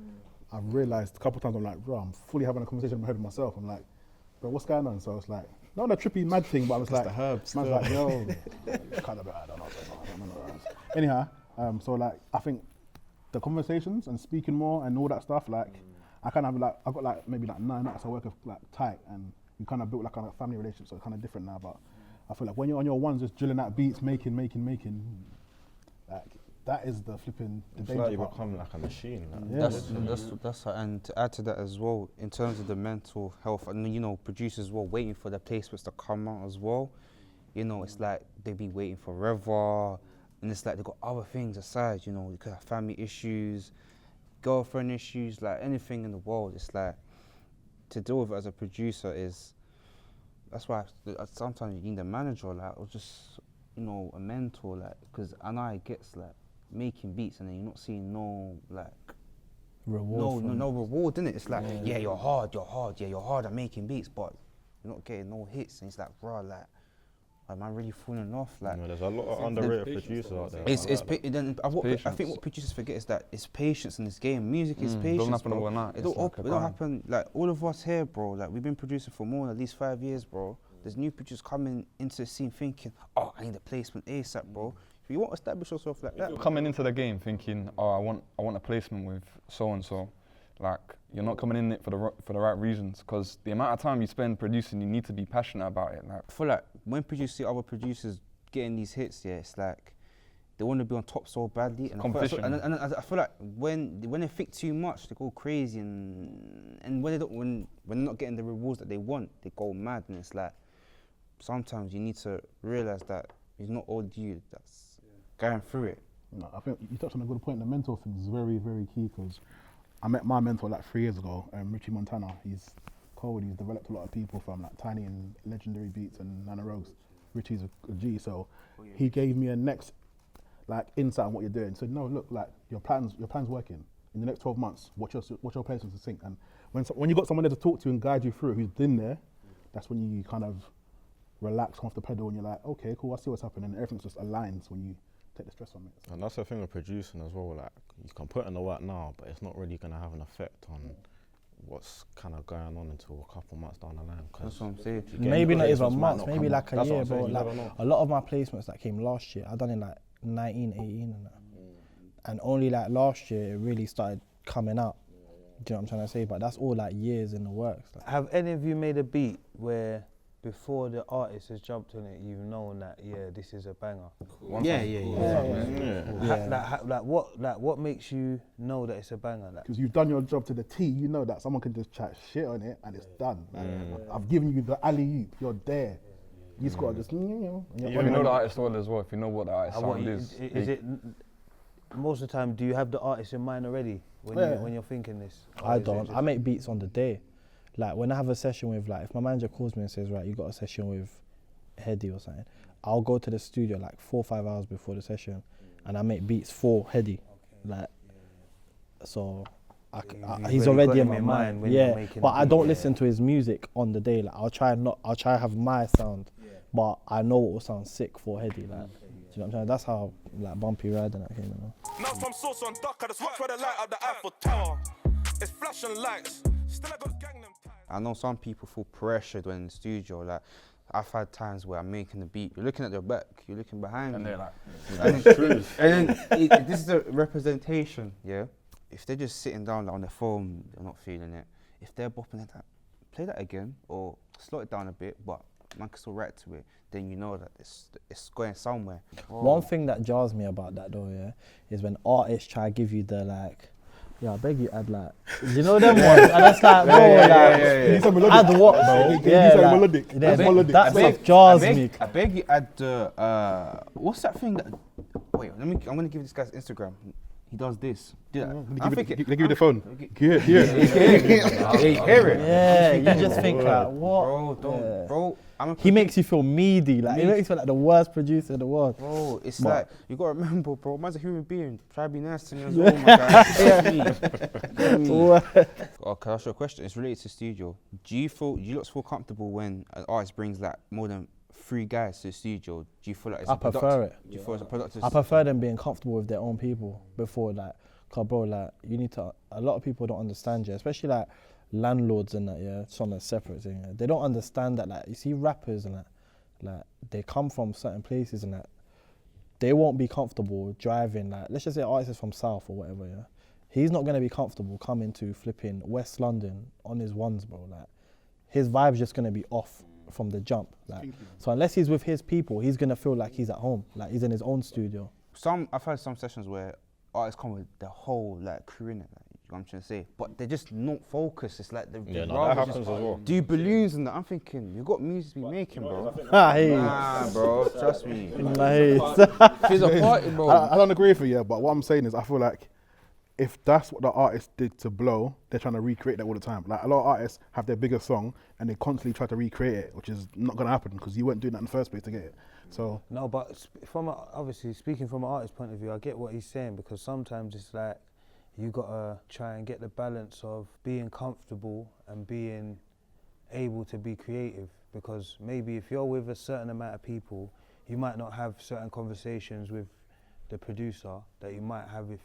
[SPEAKER 1] I've realised a couple of times, I'm like, bro, I'm fully having a conversation in my head with myself. I'm like, bro, what's going on? So it's like, not a trippy mad thing, but I was like,
[SPEAKER 8] the herbs.
[SPEAKER 1] man's like, yo, kind of, I don't know. Anyhow, so like, I think the conversations and speaking more and all that stuff, like, I kind of like, I've got like maybe like 9 months I work with like tight, and we kind of built like a family relationship, so it's kind of different now. But I feel like when you're on your ones, just drilling out beats, making, like, that is the flipping the
[SPEAKER 6] It's
[SPEAKER 1] danger
[SPEAKER 6] like you
[SPEAKER 1] part.
[SPEAKER 6] become like a machine. Like,
[SPEAKER 1] Yeah.
[SPEAKER 2] That's and to add to that as well, in terms of the mental health, and you know, producers as well waiting for the placements to come out as well. You know, it's like they be waiting forever, and it's like they got other things aside. You know, you could have family issues, girlfriend issues, like anything in the world. It's like to deal with it as a producer is. That's why sometimes you need a manager, like, or just, you know, a mentor, like, because I know it gets like making beats and then you're not seeing no like
[SPEAKER 3] Reward.
[SPEAKER 2] no reward, innit? It's like, yeah, you're hard at making beats, but you're not getting no hits, and it's like, bro, like, am I really falling off? Like,
[SPEAKER 6] you know, there's a lot of underrated producers out there.
[SPEAKER 2] I think what producers forget is that it's patience in this game. Music is patience.
[SPEAKER 10] Doesn't happen
[SPEAKER 2] bro.
[SPEAKER 10] overnight.
[SPEAKER 2] It
[SPEAKER 10] It's
[SPEAKER 2] don't,
[SPEAKER 10] like
[SPEAKER 2] it
[SPEAKER 10] a
[SPEAKER 2] don't
[SPEAKER 10] grind.
[SPEAKER 2] happen. Like, all of us here, bro. Like, we've been producing for more than at least 5 years, bro. There's new producers coming into the scene thinking, oh, I need a placement ASAP, bro. If you want to establish yourself like that,
[SPEAKER 10] Coming into the game thinking, oh, I want a placement with so and so, like, you're not coming in it for the right reasons, because the amount of time you spend producing, you need to be passionate about it. Like,
[SPEAKER 2] I feel like when producers see other producers getting these hits, yeah, it's like they want to be on top so badly. And
[SPEAKER 10] competition.
[SPEAKER 2] I feel like when they think too much, they go crazy, and when they're not getting the rewards that they want, they go mad. And it's like sometimes you need to realize that it's not all you that's going through it.
[SPEAKER 1] No, I think you touched on a good point. The mentor thing is very, very key, because I met my mentor like 3 years ago, Richie Montana. He's cold. He's developed a lot of people from like Tiny and Legendary Beats and Nana Rose. Richie's a G, so he gave me a next like insight on what you're doing. He said, no, look, like your plan's working. In the next 12 months, watch your placements to sync. And when you got someone there to talk to and guide you through, who's been there, that's when you kind of relax, come off the pedal, and you're like, okay, cool, I see what's happening. And everything just aligns when you take the stress from it.
[SPEAKER 6] And that's the thing with producing as well. Like, you can put in the work now, but it's not really gonna have an effect on what's kind of going on until a couple months down the line.
[SPEAKER 2] That's what I'm saying.
[SPEAKER 3] Maybe not even
[SPEAKER 6] might
[SPEAKER 3] months,
[SPEAKER 6] not
[SPEAKER 3] maybe
[SPEAKER 6] come
[SPEAKER 3] like
[SPEAKER 6] up.
[SPEAKER 3] a
[SPEAKER 6] That's what
[SPEAKER 3] year,
[SPEAKER 6] I'm
[SPEAKER 3] bro.
[SPEAKER 6] saying, you
[SPEAKER 3] Like,
[SPEAKER 6] never know.
[SPEAKER 3] a lot of my placements that came last year, I done in like 19, 18 and that. And only like last year it really started coming out. Do you know what I'm trying to say? But that's all like years in the works. Like,
[SPEAKER 4] Have any of you made a beat where before the artist has jumped on it, you've known that, yeah, this is a banger? What makes you know that it's a banger? Like,
[SPEAKER 1] Because you've done your job to the T, you know that someone can just chat shit on it and it's done. Like, I've given you the alley-oop, you're there. You just gotta just,
[SPEAKER 10] if you know the artist well as well, if you know what the artist sound is.
[SPEAKER 4] Is it most of the time? Do you have the artist in mind already when you're thinking this?
[SPEAKER 3] I don't. I make beats on the day. Like when I have a session with, like, if my manager calls me and says, right, you got a session with Heady or something, I'll go to the studio like 4 or 5 hours before the session, and I make beats for Heady. Like, so he's already in my mind.
[SPEAKER 4] when you're
[SPEAKER 3] Yeah,
[SPEAKER 4] making
[SPEAKER 3] but
[SPEAKER 4] a
[SPEAKER 3] I
[SPEAKER 4] beat,
[SPEAKER 3] don't listen to his music on the day. Like I'll try to have my sound, but I know it will sound sick for Heady. Like, do you know what I'm saying? That's how like bumpy riding that came, you know.
[SPEAKER 9] Now from source on duck, I just watch where the light of the Eiffel Tower. It's flashing lights. Still I got Gangnam ties.
[SPEAKER 2] I know some people feel pressured when in the studio. Like, I've had times where I'm making the beat. You're looking at their back. You're looking behind
[SPEAKER 10] And
[SPEAKER 2] me.
[SPEAKER 10] they're like,
[SPEAKER 2] And then this is the representation. Yeah. If they're just sitting down like, on their phone, they're not feeling it. If they're bopping it, play that again or slow it down a bit, but man can still write to it. Then you know that it's going somewhere.
[SPEAKER 3] One thing that jars me about that though, yeah, is when artists try to give you the like, yeah, I beg you add like, you know them ones, and it's like, bro, add what, bro? That stuff jars me.
[SPEAKER 2] I beg you add the what's that thing that? Wait, I'm gonna give this guy's Instagram. He does this.
[SPEAKER 1] They give you the phone. Hear it.
[SPEAKER 2] Hear it.
[SPEAKER 3] Yeah, you just think like, what?
[SPEAKER 2] Bro, don't, bro.
[SPEAKER 3] He makes you feel meaty, like he makes you feel like the worst producer in the world.
[SPEAKER 2] Bro, it's like, you gotta remember, bro, man's a human being. Try to be nice to me as well, my guy. Oh, can I ask you a question? It's related to studio. Do you lot feel comfortable when an artist brings like more than 3 guys to the studio? Do you feel like it's
[SPEAKER 3] I prefer it.
[SPEAKER 2] Do you feel it's a productive?
[SPEAKER 3] I prefer them being comfortable with their own people before like, cause bro, like you need to. A lot of people don't understand you, especially like landlords and that. Yeah, it's on a separate thing. Yeah. They don't understand that. Like you see rappers and like they come from certain places and that they won't be comfortable driving. Like let's just say artist is from South or whatever. Yeah, he's not gonna be comfortable coming to flipping West London on his ones, bro. Like his vibe's just gonna be off from the jump. Like so unless he's with his people, he's gonna feel like he's at home, like he's in his own studio.
[SPEAKER 2] I've had some sessions where artists come with the whole like crew in it, like, you know what I'm trying to say, but they're just not focused. It's like
[SPEAKER 6] that happens as well.
[SPEAKER 2] Do balloons and that. I'm thinking you got music to be making, bro.
[SPEAKER 3] Nah,
[SPEAKER 2] bro, trust me.
[SPEAKER 3] It's
[SPEAKER 2] a party, bro.
[SPEAKER 1] I don't agree with you, but what I'm saying is I feel like if that's what the artist did to blow, they're trying to recreate that all the time. Like a lot of artists have their biggest song and they constantly try to recreate it, which is not gonna happen because you weren't doing that in the first place to get it. So
[SPEAKER 4] no, but obviously speaking from an artist's point of view, I get what he's saying because sometimes it's like you gotta try and get the balance of being comfortable and being able to be creative, because maybe if you're with a certain amount of people, you might not have certain conversations with the producer that you might have if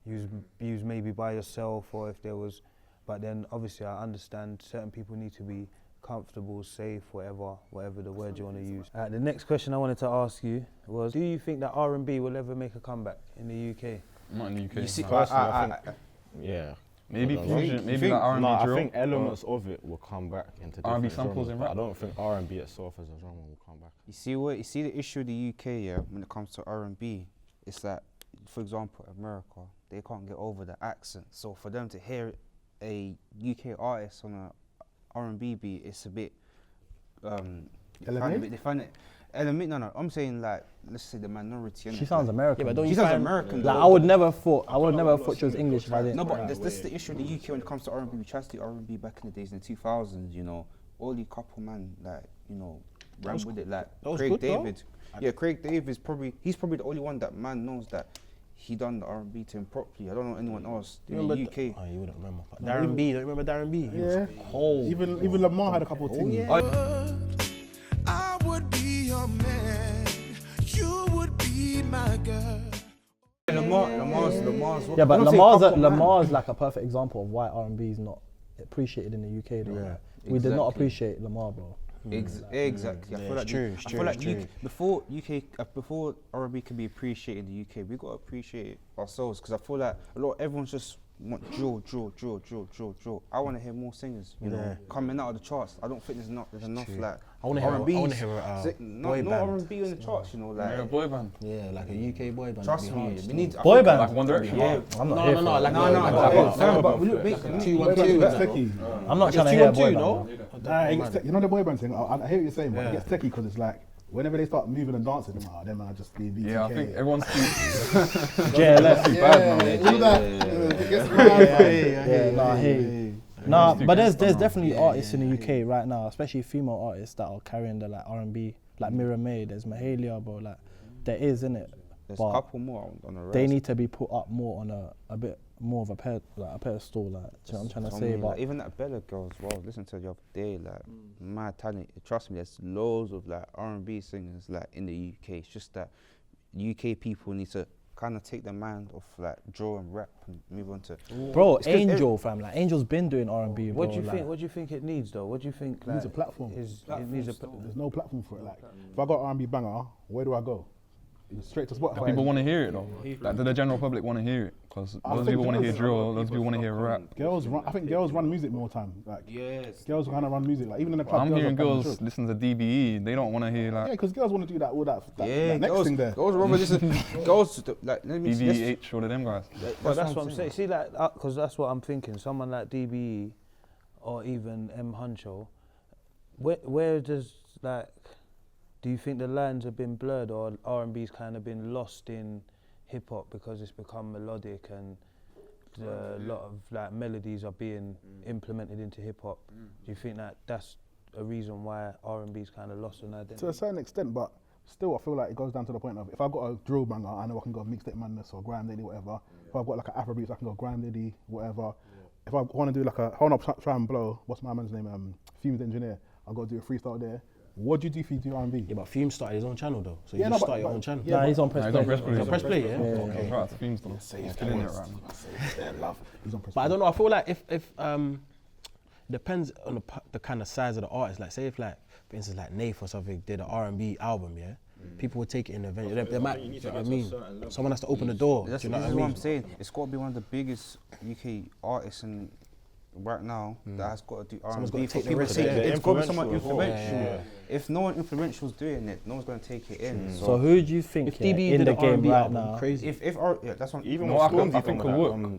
[SPEAKER 4] you was maybe by yourself or if there was, but then obviously I understand certain people need to be comfortable, safe, whatever the word you want to use. The next question I wanted to ask you was, do you think that R&B will ever make a comeback in the UK?
[SPEAKER 10] Not in the UK.
[SPEAKER 2] You see,
[SPEAKER 6] Personally, I think, yeah.
[SPEAKER 10] Maybe fusion, maybe
[SPEAKER 6] think,
[SPEAKER 10] like R&B
[SPEAKER 6] no,
[SPEAKER 10] drill.
[SPEAKER 6] I think elements of it will come back into different
[SPEAKER 10] R&B samples
[SPEAKER 6] genres,
[SPEAKER 10] in
[SPEAKER 6] but
[SPEAKER 10] rap.
[SPEAKER 6] I don't think R&B itself as a genre will come back.
[SPEAKER 2] You see the issue with the UK, yeah, when it comes to R&B, it's that, for example, America, they can't get over the accent. So for them to hear a UK artist on a R&B beat, it's a bit, they find it. No, I'm saying like, let's say the minority.
[SPEAKER 3] She sounds American.
[SPEAKER 8] Yeah, but don't
[SPEAKER 2] She
[SPEAKER 8] you
[SPEAKER 2] sounds
[SPEAKER 8] find
[SPEAKER 2] American.
[SPEAKER 3] Like I would never thought she was English if I didn't.
[SPEAKER 2] No, but this is the issue with the UK when it comes to R&B. We tried to do R&B back in the days in the 2000s, you know. All the couple man, like, you know, ran with it. Like Craig David. Yeah, Craig David he's probably the only one that man knows that he done the R&B to him properly. I don't know anyone else in the UK.
[SPEAKER 8] Oh, you wouldn't remember. Darren B, don't you remember Darren B?
[SPEAKER 1] Yeah. Even Lamar had a couple of things.
[SPEAKER 9] I would be your man, you would be my girl.
[SPEAKER 2] Lamar's.
[SPEAKER 3] Yeah, but Lamar's like a perfect example of why R&B is not appreciated in the UK though.
[SPEAKER 2] Yeah,
[SPEAKER 3] We did not appreciate Lamar, bro.
[SPEAKER 2] Exactly.
[SPEAKER 8] Yeah,
[SPEAKER 2] I feel like
[SPEAKER 8] it's true.
[SPEAKER 2] before R&B can be appreciated in the UK, we gotta appreciate it ourselves. Because I feel like everyone's just want drill. I want to hear more singers, you know, coming out of the charts. I don't think there's enough like
[SPEAKER 8] I want to hear boy
[SPEAKER 2] no
[SPEAKER 8] band.
[SPEAKER 2] R&B in the charts, you know, like
[SPEAKER 10] Yeah, boy band.
[SPEAKER 8] Yeah, like a UK boy band.
[SPEAKER 2] trust me, we need
[SPEAKER 3] Boy band.
[SPEAKER 10] Like One Direction.
[SPEAKER 2] Yeah.
[SPEAKER 3] I'm not here for it.
[SPEAKER 8] Like 212.
[SPEAKER 1] That's techie.
[SPEAKER 3] I'm not trying to hear a boy band.
[SPEAKER 1] You know the boy band thing? I hear what you're saying, but it gets techie because it's like, whenever they start moving and dancing, then I just leave
[SPEAKER 10] Yeah, I think everyone's too
[SPEAKER 3] JLS.
[SPEAKER 1] I hear you.
[SPEAKER 3] Nah, but there's definitely artists in the UK right now, especially female artists that are carrying the like R&B, like Mira May, there's Mahalia, bro, like there is, innit?
[SPEAKER 2] There's
[SPEAKER 3] But
[SPEAKER 2] a couple more on the
[SPEAKER 3] they need to be put up more on a bit more of a pedestal, like, do you know what I'm trying to say? But
[SPEAKER 2] even that Bella girl as well, listen to her the other day, like mad talent. Trust me, there's loads of like R&B singers like in the UK. It's just that UK people need to kind of take their mind off like drill and rap and move on to.
[SPEAKER 3] Bro,
[SPEAKER 2] It's 'cause
[SPEAKER 3] Angel, fam, like Angel's been doing R&B.
[SPEAKER 4] What do you
[SPEAKER 3] bro,
[SPEAKER 4] think?
[SPEAKER 3] like-
[SPEAKER 4] What do you think it needs though? What do you think?
[SPEAKER 1] It needs a
[SPEAKER 4] like,
[SPEAKER 1] platform.
[SPEAKER 4] It needs a.
[SPEAKER 1] There's no platform for it. Like, if I got R&B banger, where do I go? Straight to Spotify.
[SPEAKER 10] People want to hear it though. Like, do the general public want to hear it? Because
[SPEAKER 1] I
[SPEAKER 10] those
[SPEAKER 1] think
[SPEAKER 10] people want to hear
[SPEAKER 1] girls-
[SPEAKER 10] drill, those people want to hear rap.
[SPEAKER 1] I think girls run music more time. Like,
[SPEAKER 2] Yes.
[SPEAKER 1] girls kind of run music. Like, even in the club,
[SPEAKER 10] I'm
[SPEAKER 1] girls
[SPEAKER 10] hearing
[SPEAKER 1] are banging
[SPEAKER 10] girls
[SPEAKER 1] drill.
[SPEAKER 10] listen to DBE. They don't want to hear
[SPEAKER 1] Yeah,
[SPEAKER 10] like
[SPEAKER 1] because girls want to do that, all that
[SPEAKER 2] Yeah,
[SPEAKER 1] next
[SPEAKER 2] girls,
[SPEAKER 1] thing there.
[SPEAKER 2] girls rather listen. Girls like let me.
[SPEAKER 10] DBH, all of them guys.
[SPEAKER 4] But that's what I'm saying. See, like, because that's what I'm thinking. Someone like DBE or even M Huncho, where does like, do you think the lines have been blurred or R&B's kind of been lost in hip hop because it's become melodic and a lot of like melodies are being implemented into hip hop? Do you think that that's a reason why R&B's kind of lost an identity?
[SPEAKER 1] To a certain extent, but still, I feel like it goes down to the point of if I've got a drill banger, I know I can go Mixtape Madness or Granddaddy, whatever. If I've got like an Afrobeats, I can go Granddaddy, whatever. If I want to do like a, I want to try and blow, what's my man's name? Fumes Engineer. I'll go do a freestyle there. What do you do if you do R&B?
[SPEAKER 8] Yeah, but Fume started his own channel though, so you
[SPEAKER 1] Yeah,
[SPEAKER 8] just
[SPEAKER 1] no,
[SPEAKER 8] start your
[SPEAKER 1] but-
[SPEAKER 8] own channel.
[SPEAKER 1] yeah,
[SPEAKER 3] Nah, he's on Press
[SPEAKER 10] He's
[SPEAKER 3] Play.
[SPEAKER 10] on Press Play.
[SPEAKER 8] He's on Press Play, yeah?
[SPEAKER 10] I
[SPEAKER 8] Okay.
[SPEAKER 10] was right, the themes though. He's killing it right now.
[SPEAKER 1] He's on Press
[SPEAKER 8] But I
[SPEAKER 1] Play.
[SPEAKER 8] don't know, I feel like if depends on the kind of size of the artist. Like say if like, for instance, like Nath or something did an R&B album, yeah? People would take it in the venue. They might, you know what I mean? Someone has to open the door,
[SPEAKER 2] That's,
[SPEAKER 8] do you know
[SPEAKER 2] this
[SPEAKER 8] what I
[SPEAKER 2] is what
[SPEAKER 8] mean?
[SPEAKER 2] I'm saying. It's got to be one of the biggest UK artists in right now that has got to do
[SPEAKER 8] Someone's
[SPEAKER 2] R&B.
[SPEAKER 8] gotta take
[SPEAKER 2] for
[SPEAKER 8] the
[SPEAKER 2] people to
[SPEAKER 8] risk.
[SPEAKER 2] take
[SPEAKER 8] Yeah,
[SPEAKER 2] it. It's got to be someone
[SPEAKER 6] influential as well.
[SPEAKER 2] influential.
[SPEAKER 8] Yeah.
[SPEAKER 2] If no one influential's doing it, no one's going to take it in.
[SPEAKER 3] So who do you think
[SPEAKER 8] If
[SPEAKER 3] yeah,
[SPEAKER 8] DB
[SPEAKER 3] in
[SPEAKER 8] did
[SPEAKER 3] the
[SPEAKER 8] an
[SPEAKER 3] game
[SPEAKER 8] R&B
[SPEAKER 3] right
[SPEAKER 8] album,
[SPEAKER 3] now?
[SPEAKER 8] crazy.
[SPEAKER 2] If that's one.
[SPEAKER 6] Even
[SPEAKER 10] No,
[SPEAKER 6] with
[SPEAKER 10] I
[SPEAKER 6] Stormzy
[SPEAKER 10] think
[SPEAKER 6] from
[SPEAKER 10] it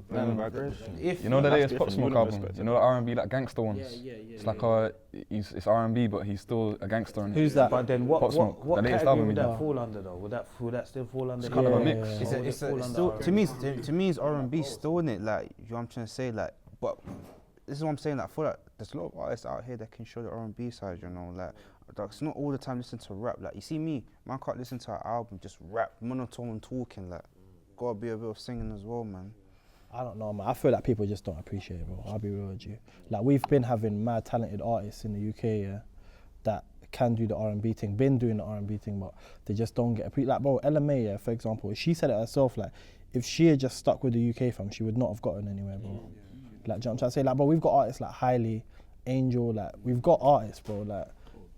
[SPEAKER 6] that,
[SPEAKER 10] would.
[SPEAKER 6] Vibration.
[SPEAKER 2] if
[SPEAKER 10] You know the
[SPEAKER 6] That's
[SPEAKER 10] latest Pop
[SPEAKER 6] different,
[SPEAKER 10] Smoke
[SPEAKER 6] you wouldn't
[SPEAKER 10] album?
[SPEAKER 6] respect
[SPEAKER 10] You know the R&B like gangster ones? It's like it's R&B, but he's still a gangster. In
[SPEAKER 3] Who's
[SPEAKER 10] it.
[SPEAKER 3] that?
[SPEAKER 4] But then
[SPEAKER 10] Pop
[SPEAKER 4] what
[SPEAKER 10] Smoke,
[SPEAKER 4] what
[SPEAKER 10] the latest
[SPEAKER 4] category
[SPEAKER 10] album
[SPEAKER 4] would
[SPEAKER 10] he
[SPEAKER 4] that
[SPEAKER 10] did.
[SPEAKER 4] fall under though? Would that still fall under?
[SPEAKER 10] It's kind of a
[SPEAKER 4] the-
[SPEAKER 10] mix.
[SPEAKER 2] It's,
[SPEAKER 4] Or would it
[SPEAKER 2] it's,
[SPEAKER 4] fall
[SPEAKER 2] it's
[SPEAKER 4] under
[SPEAKER 2] still
[SPEAKER 4] R&B?
[SPEAKER 2] to me it's R&B still in it. Like you know what I'm trying to say. Like, but this is what I'm saying. Like, I feel like there's a lot of artists out here that can show the R&B side. You know, like it's not all the time listening to rap. Like you see me, man can't listen to an album just rap monotone talking. Like, gotta be a bit of singing as well, man.
[SPEAKER 3] I don't know, man. I feel like people just don't appreciate it, bro. I'll be real with you. Like, we've been having mad talented artists in the UK, yeah, that can do the R&B thing, been doing the R&B thing, but they just don't get appreciated. Like, bro, LMA, yeah, for example, she said it herself, like, if she had just stuck with the UK fam, she would not have gotten anywhere, bro. Like, do you know what I'm trying to say? Like, bro, we've got artists like Hailey, Angel, like, we've got artists, bro, like,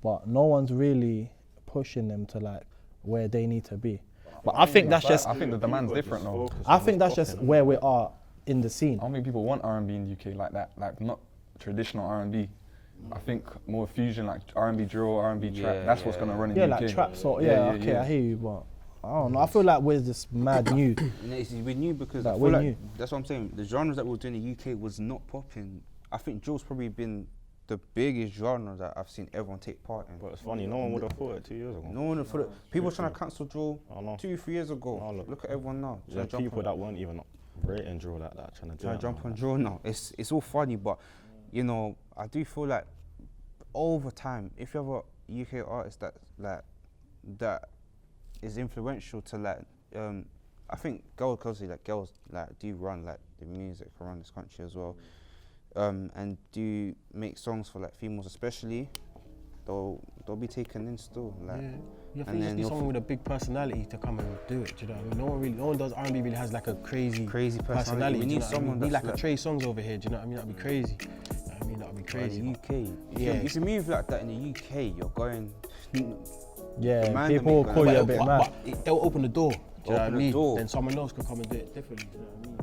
[SPEAKER 3] but no one's really pushing them to, like, where they need to be. But I think that's just,
[SPEAKER 10] I think the demand's different though.
[SPEAKER 3] I think that's just where we are in the scene.
[SPEAKER 10] I don't think people want R&B in the UK like that, like not traditional R&B. I think more fusion, like R&B drill, R&B trap. That's what's gonna run in
[SPEAKER 3] Yeah,
[SPEAKER 10] the UK.
[SPEAKER 3] like trap sort. Yeah, okay, I hear you, but I don't know. I feel like we're just mad new.
[SPEAKER 2] We're new because
[SPEAKER 3] Like,
[SPEAKER 2] I
[SPEAKER 3] we're
[SPEAKER 2] feel like
[SPEAKER 3] new.
[SPEAKER 2] that's what I'm saying. The genres that we were doing in the UK was not popping. I think drill's probably been the biggest genre that I've seen everyone take part in.
[SPEAKER 6] But it's funny, no one would have thought it 2 years ago.
[SPEAKER 2] No one for people trying to cancel drill
[SPEAKER 6] I know.
[SPEAKER 2] 2-3 years ago.
[SPEAKER 6] I know.
[SPEAKER 2] Look at everyone now.
[SPEAKER 6] There's people that weren't even rating drill like that, trying to do
[SPEAKER 2] trying
[SPEAKER 6] it.
[SPEAKER 2] to jump on drill now. It's all funny, but you know, I do feel like over time, if you have a UK artist that is influential to like, I think girls like do run like the music around this country as well, and do make songs for like females especially. They'll be taken in still. Like,
[SPEAKER 8] Yeah. You have
[SPEAKER 2] and
[SPEAKER 8] to
[SPEAKER 2] then
[SPEAKER 8] be
[SPEAKER 2] you'll
[SPEAKER 8] someone with a big personality to come and do it. Do you know what I mean? No one does R&B really has like a crazy
[SPEAKER 2] personality. We
[SPEAKER 8] do you
[SPEAKER 2] need
[SPEAKER 8] know what I mean?
[SPEAKER 2] someone
[SPEAKER 8] We need
[SPEAKER 2] that's
[SPEAKER 8] like a Trey Songs over here. Do you know what I mean? That'd be crazy. You know what I mean? That'd be crazy.
[SPEAKER 2] in the UK.
[SPEAKER 8] Yeah.
[SPEAKER 2] If you move like that in the UK, you're going.
[SPEAKER 3] Yeah,
[SPEAKER 2] Man,
[SPEAKER 3] people will
[SPEAKER 2] them
[SPEAKER 3] call you a
[SPEAKER 2] niggas-
[SPEAKER 3] bit
[SPEAKER 8] But
[SPEAKER 3] mad.
[SPEAKER 8] it'll open the door. Do you know what I
[SPEAKER 2] Open the
[SPEAKER 8] mean?
[SPEAKER 2] door.
[SPEAKER 8] Then someone else can come and do it differently. Do you know what I mean?